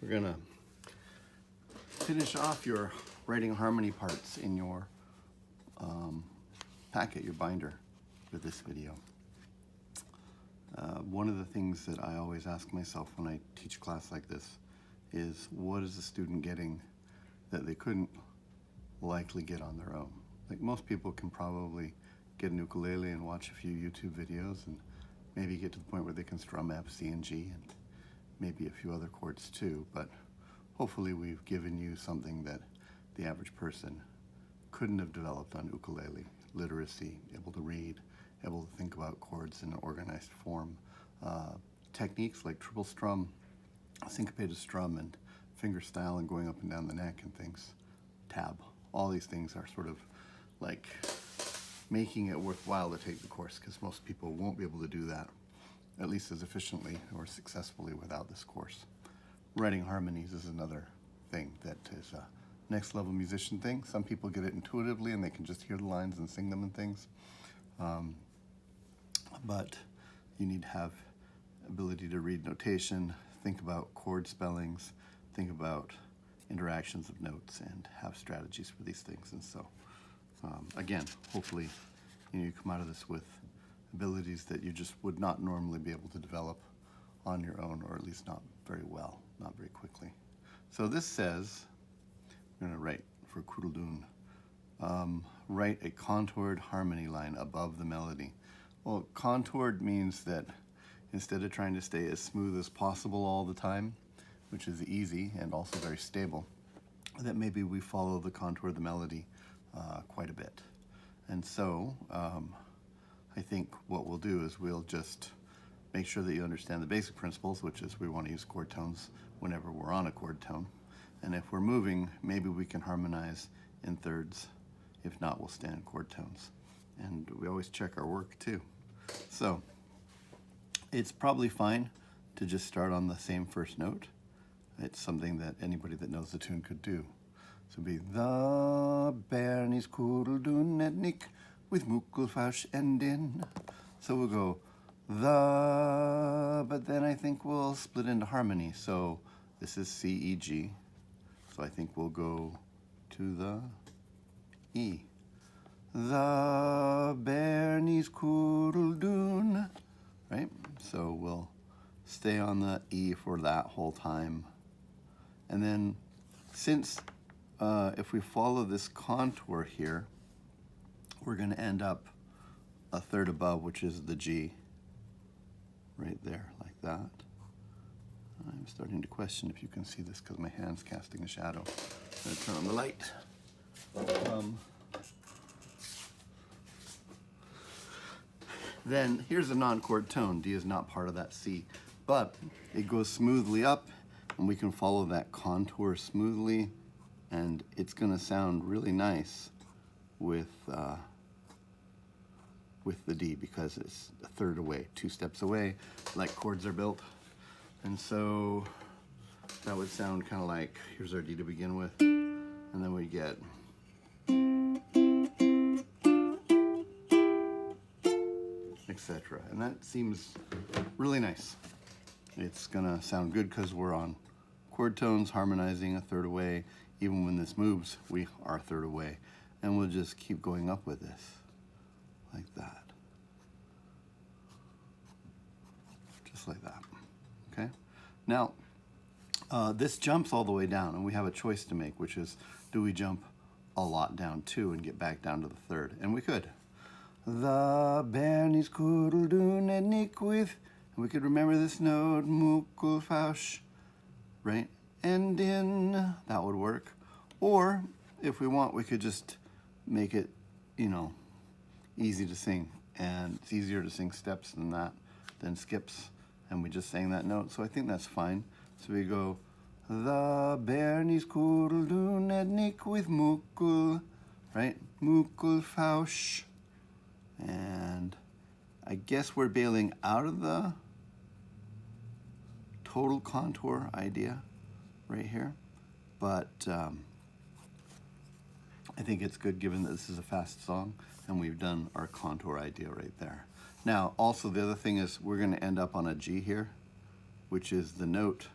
We're gonna finish off your writing harmony parts in your packet, your binder, with this video. One of the things that I always ask myself when I teach a class like this is, what is the student getting that they couldn't likely get on their own? Like, most people can probably get an ukulele and watch a few YouTube videos and maybe get to the point where they can strum F, C, and G, and maybe a few other chords too, but hopefully we've given you something that the average person couldn't have developed on ukulele. Literacy, able to read, able to think about chords in an organized form. Techniques like triple strum, syncopated strum, and finger style and going up and down the neck and things. Tab. All these things are sort of like making it worthwhile to take the course, because most people won't be able to do that, at least as efficiently or successfully, without this course. Writing harmonies is another thing that is a next level musician thing. Some people get it intuitively and they can just hear the lines and sing them and things. But you need to have ability to read notation, think about chord spellings, think about interactions of notes, and have strategies for these things. And so, again, hopefully you come out of this with abilities that you just would not normally be able to develop on your own, or at least not very well, not very quickly. So this says, I'm going to write for Kudeldun, write a contoured harmony line above the melody. Well, contoured means that instead of trying to stay as smooth as possible all the time, which is easy and also very stable, that maybe we follow the contour of the melody quite a bit. And so I think what we'll do is we'll just make sure that you understand the basic principles, which is we want to use chord tones whenever we're on a chord tone. And if we're moving, maybe we can harmonize in thirds. If not, we'll stay in chord tones. And we always check our work too. So it's probably fine to just start on the same first note. It's something that anybody that knows the tune could do. So it'd be the Bernies Kudeldun etnik with Mukelfausch endin. So we'll go the, but then I think we'll split into harmony. So this is C, E, G. So I think we'll go to the E. The Bernies Kudeldun, right? So we'll stay on the E for that whole time. And then since if we follow this contour here, we're going to end up a third above, which is the G, right there, like that. I'm starting to question if you can see this because my hand's casting a shadow. I'm going to turn on the light. Then here's a non-chord tone. D is not part of that C, but it goes smoothly up, and we can follow that contour smoothly, and it's going to sound really nice with the D, because it's a third away, 2 steps away, like chords are built. And so that would sound kind of like, here's our D to begin with, and then we get etc. And that seems really nice. It's gonna sound good because we're on chord tones, harmonizing a third away. Even when this moves, we are a third away. And we'll just keep going up with this, like that. Just like that, okay? Now, this jumps all the way down, and we have a choice to make, which is, do we jump a lot down too and get back down to the third? And we could. The Bernies Kudeldun etnik with, and we could remember this note, Mukelfausch, right? And in, that would work. Or if we want, we could just make it, you know, easy to sing. And it's easier to sing steps than that, than skips. And we just sang that note, so I think that's fine. So we go, the Bernies Kudeldun etnik with Mukel, right? Mukelfausch. And I guess we're bailing out of the total contour idea right here. But I think it's good, given that this is a fast song and we've done our contour idea right there. Now, also the other thing is we're going to end up on a G here, which is the note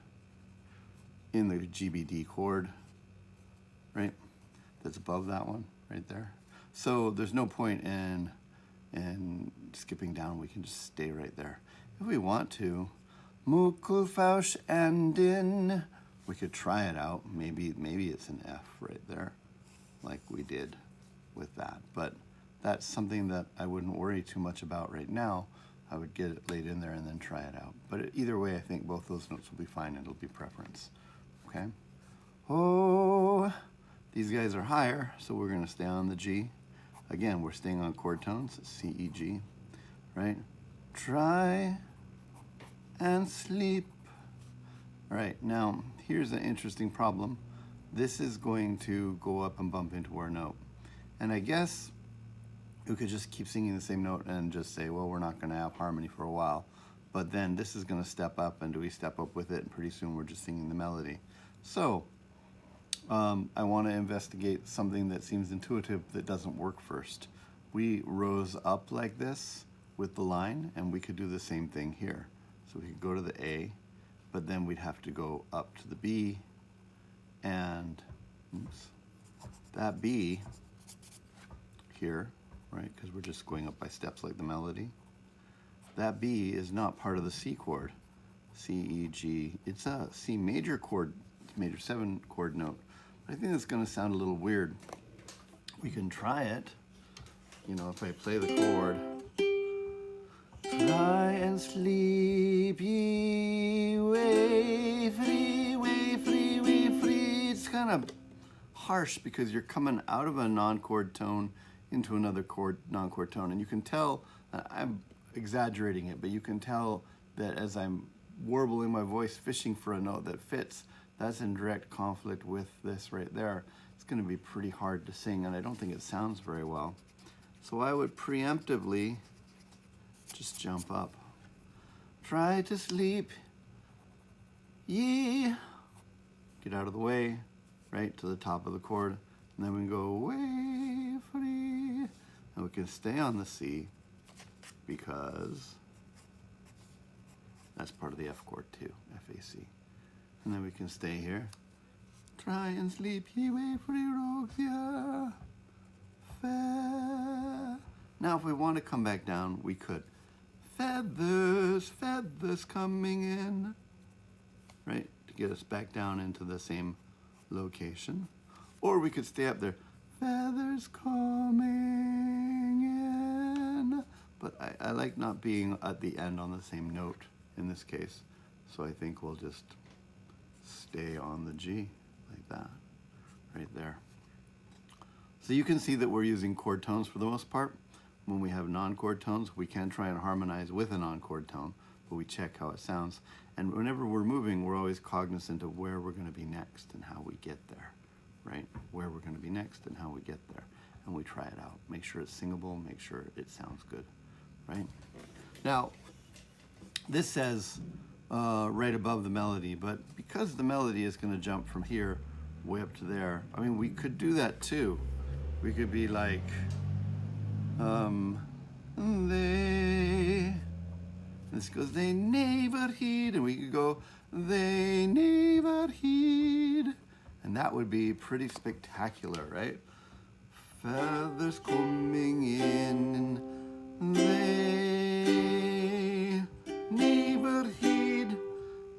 in the GBD chord, right? That's above that one right there. So there's no point in skipping down. We can just stay right there. If we want to, Mukul Fausch and in, we could try it out. Maybe it's an F right there, like we did with that. But that's something that I wouldn't worry too much about right now. I would get it laid in there and then try it out. But either way, I think both those notes will be fine and it'll be preference. Okay? Oh, these guys are higher, so we're going to stay on the G. Again, we're staying on chord tones, C, E, G, right? Try and sleep. All right, now here's an interesting problem. This is going to go up and bump into our note. And I guess we could just keep singing the same note and just say, well, we're not going to have harmony for a while. But then this is going to step up, and do we step up with it? And pretty soon we're just singing the melody. So I want to investigate something that seems intuitive that doesn't work first. We rose up like this with the line, and we could do the same thing here. So we could go to the A, but then we'd have to go up to the B, and oops, that B here, right, because we're just going up by steps like the melody. That B is not part of the C chord, C, E, G. It's a C major chord, major 7 chord note. I think that's going to sound a little weird. We can try it. You know, if I play the chord, try and sleep ye, way free, way free, way free. It's kind of harsh because you're coming out of a non-chord tone into another chord, non-chord tone. And you can tell, I'm exaggerating it, but you can tell that as I'm warbling my voice, fishing for a note that fits, that's in direct conflict with this right there. It's going to be pretty hard to sing, and I don't think it sounds very well. So I would preemptively just jump up. Try to sleep, ye. Get out of the way, right to the top of the chord. And then we can go way free. And we can stay on the C because that's part of the F chord too, F-A-C. And then we can stay here. Try and sleep ye way free rogues, yeah. Now if we want to come back down, we could. Feathers, feathers coming in. Right, to get us back down into the same location. Or we could stay up there. Feathers coming in. But I like not being at the end on the same note in this case. So I think we'll just stay on the G like that, right there. So you can see that we're using chord tones for the most part. When we have non-chord tones, we can try and harmonize with a non-chord tone, but we check how it sounds. And whenever we're moving, we're always cognizant of where we're going to be next and how we get there, right? Where we're going to be next and how we get there. And we try it out. Make sure it's singable, make sure it sounds good, right? Now, this says right above the melody, but because the melody is going to jump from here way up to there, I mean, we could do that too. We could be like, they, this goes, they never heed, and we could go, they never heed, and that would be pretty spectacular, right? Feathers coming in, they never heed,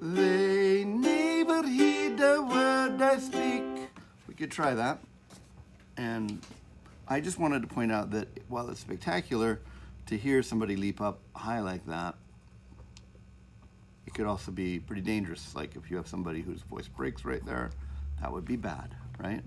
they never heed the word I speak. We could try that. And I just wanted to point out that while it's spectacular to hear somebody leap up high like that, it could also be pretty dangerous. Like if you have somebody whose voice breaks right there, that would be bad, right?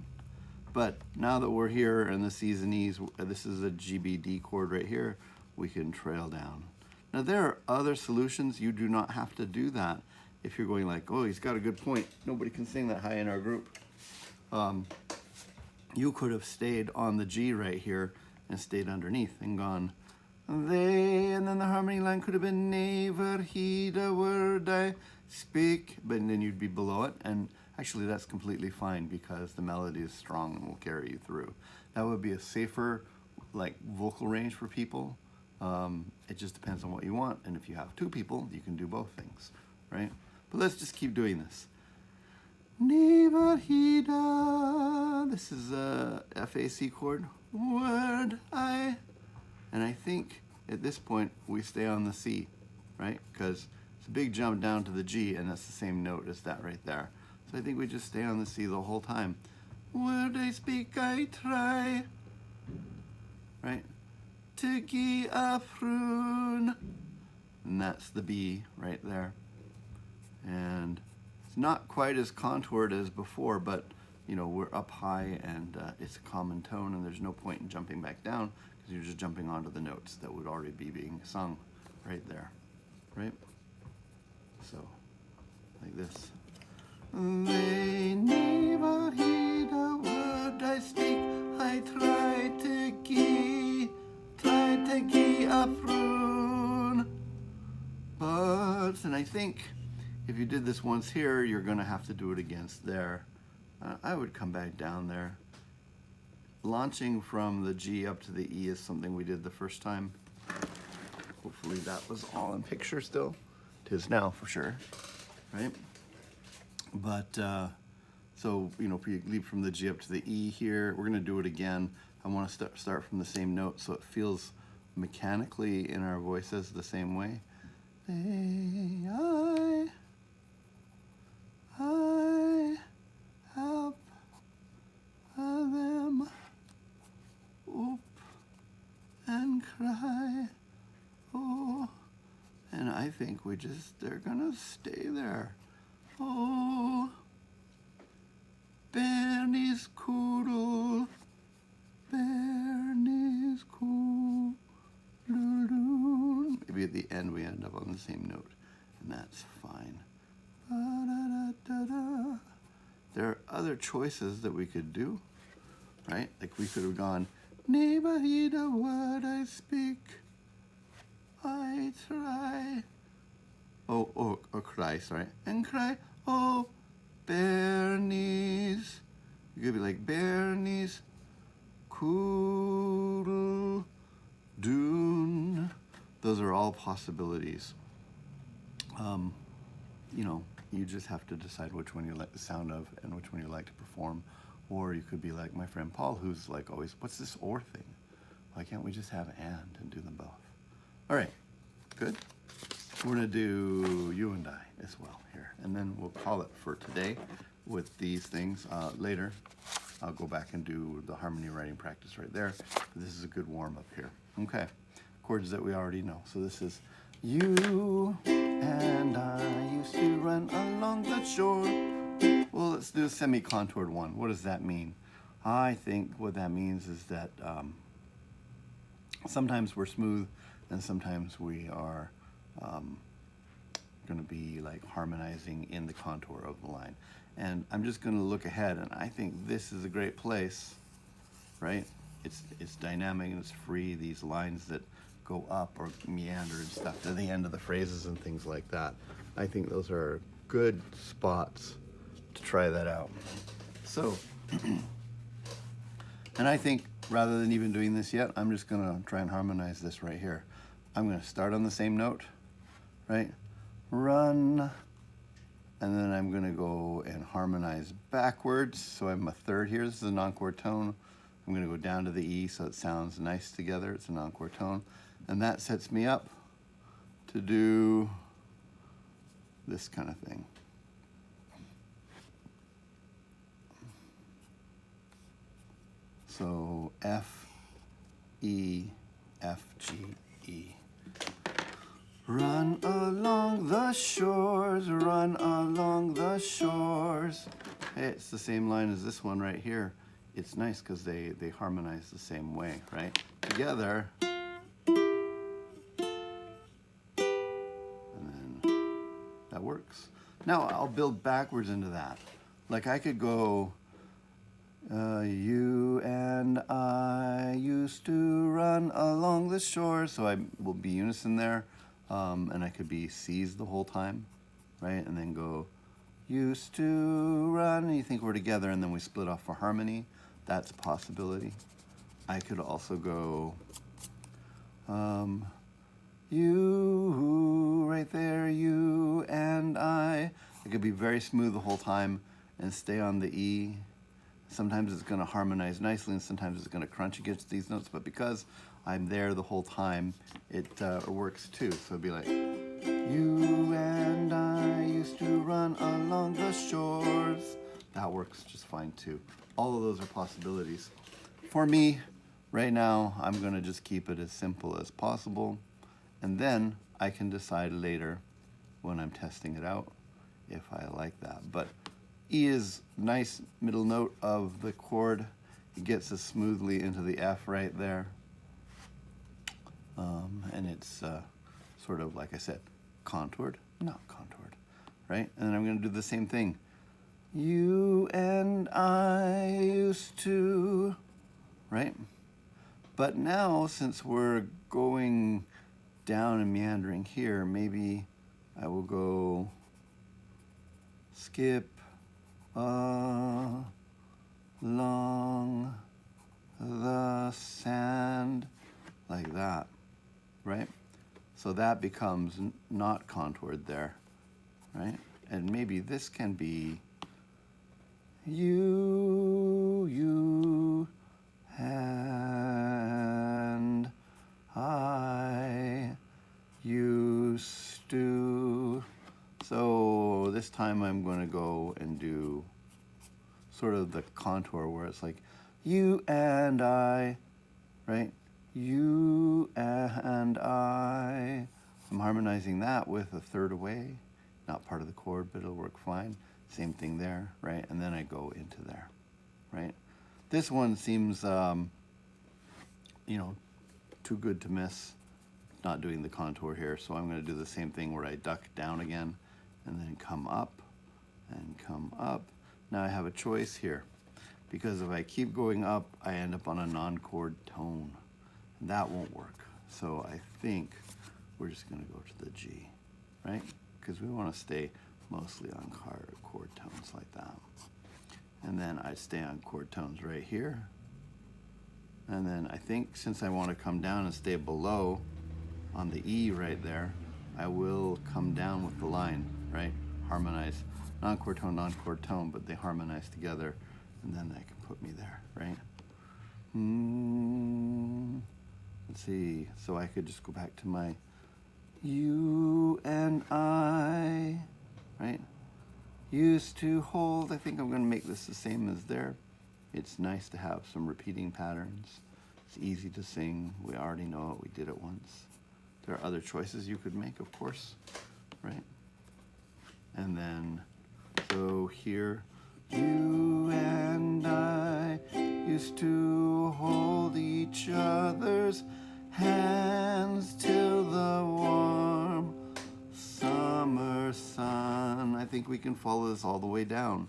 But now that we're here in the C's and E's, this is a GBD chord right here, we can trail down. Now there are other solutions. You do not have to do that if you're going like, oh, he's got a good point. Nobody can sing that high in our group. You could have stayed on the G right here and stayed underneath and gone, they, and then the harmony line could have been, never heed a word I speak, but then you'd be below it. And actually that's completely fine because the melody is strong and will carry you through. That would be a safer like vocal range for people. It just depends on what you want. And if you have two people, you can do both things, right? But let's just keep doing this. Nibahida. This is a FAC chord. Would I? And I think at this point we stay on the C, right? Because it's a big jump down to the G, and that's the same note as that right there. So I think we just stay on the C the whole time. Would I speak, I try, right? To gi a frun. And that's the B right there. And it's not quite as contoured as before, but you know, we're up high and it's a common tone, and there's no point in jumping back down because you're just jumping onto the notes that would already be being sung right there, right? So, like this. They never heed a word I speak. I try to gi a frun. But, and I think if you did this once here, you're going to have to do it against there. I would come back down there. Launching from the G up to the E is something we did the first time. Hopefully that was all in picture still. It is now for sure, right? But, so, you know, if you leap from the G up to the E here, we're going to do it again. I want to start from the same note so it feels mechanically in our voices the same way. I help them whoop and cry, oh, and I think they're gonna stay there. Oh, Bernie's Koodle, Bernie's Koodle. Maybe at the end we end up on the same note, and that's fine. Ba-da-da-da-da. There are other choices that we could do, right? Like we could have gone, never heed a word I speak, I try. Oh, cry, sorry. And cry, oh, Bernie's. You could be like, Bernie's Koodle Doon. Those are all possibilities. You know, you just have to decide which one you like the sound of and which one you like to perform. Or you could be like my friend Paul, who's like always, what's this or thing? Why can't we just have and do them both? All right, good. We're gonna do You and I as well here. And then we'll call it for today with these things. Later, I'll go back and do the harmony writing practice right there. This is a good warm up here. Okay, chords that we already know. So this is You and I used to run along the shore. Well, let's do a semi-contoured one. What does that mean? I think what that means is that sometimes we're smooth and sometimes we are going to be like harmonizing in the contour of the line. And I'm just going to look ahead, and I think this is a great place, right? It's dynamic and it's free. These lines that go up or meander and stuff to the end of the phrases and things like that. I think those are good spots to try that out. So, and I think rather than even doing this yet, I'm just going to try and harmonize this right here. I'm going to start on the same note, right? Run, and then I'm going to go and harmonize backwards. So I'm a third here. This is a non-chord tone. I'm going to go down to the E so it sounds nice together. It's a non-chord tone. And that sets me up to do this kind of thing. So F, E, F, G, E. Run along the shores, run along the shores. Hey, it's the same line as this one right here. It's nice because they harmonize the same way, right? Together. And then that works. Now I'll build backwards into that. Like I could go, you and I used to run along the shore. So I will be unison there. And I could be C's the whole time, right? And then go, used to run, and you think we're together, and then we split off for harmony. That's a possibility. I could also go, you, right there, you and I. It could be very smooth the whole time, and stay on the E. Sometimes it's going to harmonize nicely, and sometimes it's going to crunch against these notes, but because I'm there the whole time, it works too. So it'd be like, you and I used to run along the shores. That works just fine too. All of those are possibilities. For me, right now, I'm going to just keep it as simple as possible, and then I can decide later when I'm testing it out if I like that. But E is nice middle note of the chord. It gets us smoothly into the F right there. And it's sort of, like I said, contoured, not contoured, right? And then I'm going to do the same thing. You and I used to, right? But now, since we're going down and meandering here, maybe I will go skip along the sand, like that, right? So that becomes not contoured there, right? And maybe this can be you and I used to. So this time I'm going to go and do sort of the contour where it's like you and I, right? You and I. I'm harmonizing that with a third away, not part of the chord, but it'll work fine. Same thing there, right? And then I go into there, right? This one seems, you know, too good to miss, not doing the contour here. So I'm going to do the same thing where I duck down again and then come up and come up. Now I have a choice here, because if I keep going up, I end up on a non-chord tone. That won't work. So I think we're just going to go to the G, right? Because we want to stay mostly on chord tones like that. And then I stay on chord tones right here. And then I think since I want to come down and stay below on the E right there, I will come down with the line, right? Harmonize. Non-chord tone, but they harmonize together, and then they can put me there, right? Let's see, so I could just go back to my you and I, right? Used to hold. I think I'm going to make this the same as there. It's nice to have some repeating patterns. It's easy to sing. We already know it. We did it once. There are other choices you could make, of course, right? And then, so here, you and I used to hold each other's hands till the warm summer sun. I think we can follow this all the way down,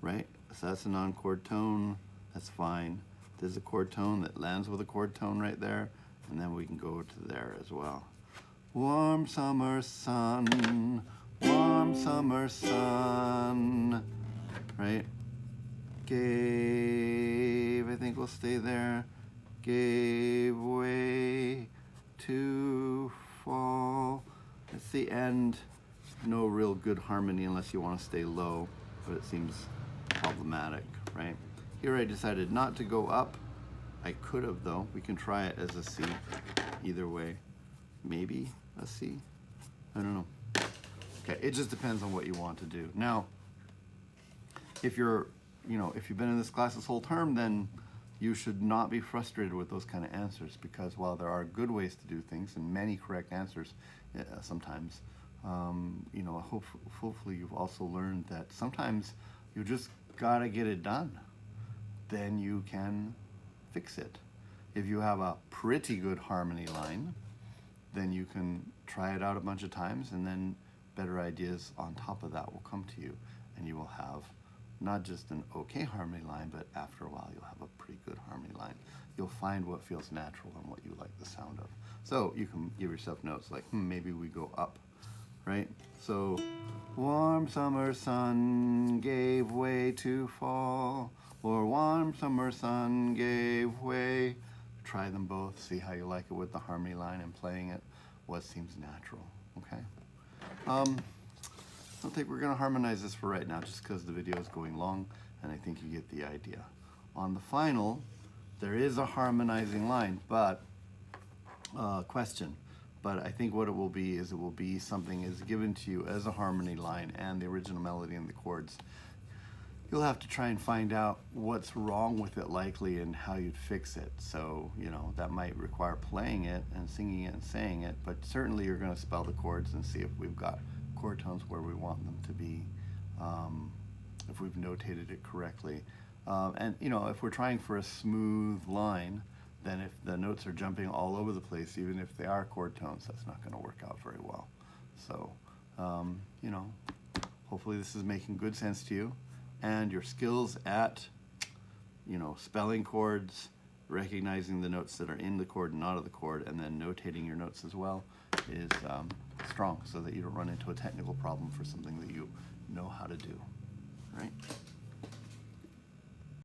right? So that's a non-chord tone. That's fine. There's a chord tone that lands with a chord tone right there, and then we can go to there as well. Warm summer sun, warm summer sun, right? Gave, I think we'll stay there. Gave way to fall. It's the end. No real good harmony unless you want to stay low, but it seems problematic, right? Here I decided not to go up. I could have though. We can try it as a C either way. Maybe a C. I don't know. Okay, it just depends on what you want to do. Now, if you're, if you've been in this class this whole term, then you should not be frustrated with those kind of answers, because while there are good ways to do things and many correct answers sometimes, hopefully you've also learned that sometimes you just gotta get it done. Then you can fix it. If you have a pretty good harmony line, then you can try it out a bunch of times, and then better ideas on top of that will come to you, and you will have not just an okay harmony line, but after a while you'll have a pretty good harmony line. You'll find what feels natural and what you like the sound of. So you can give yourself notes like, maybe we go up, right? So, warm summer sun gave way to fall, or warm summer sun gave way. Try them both, see how you like it with the harmony line and playing it, what seems natural, okay? don't think we're going to harmonize this for right now just because the video is going long, and I think you get the idea. On the final, there is a harmonizing line, but question. But I think what it will be is it will be something is given to you as a harmony line and the original melody and the chords. You'll have to try and find out what's wrong with it likely and how you'd fix it. So, you know, that might require playing it and singing it and saying it, but certainly you're going to spell the chords and see if we've got chord tones where we want them to be, if we've notated it correctly. And, you know, if we're trying for a smooth line, then if the notes are jumping all over the place, even if they are chord tones, that's not going to work out very well. So, you know, hopefully this is making good sense to you. And your skills at, you know, spelling chords, recognizing the notes that are in the chord and not of the chord, and then notating your notes as well is strong, so that you don't run into a technical problem for something that you know how to do, right?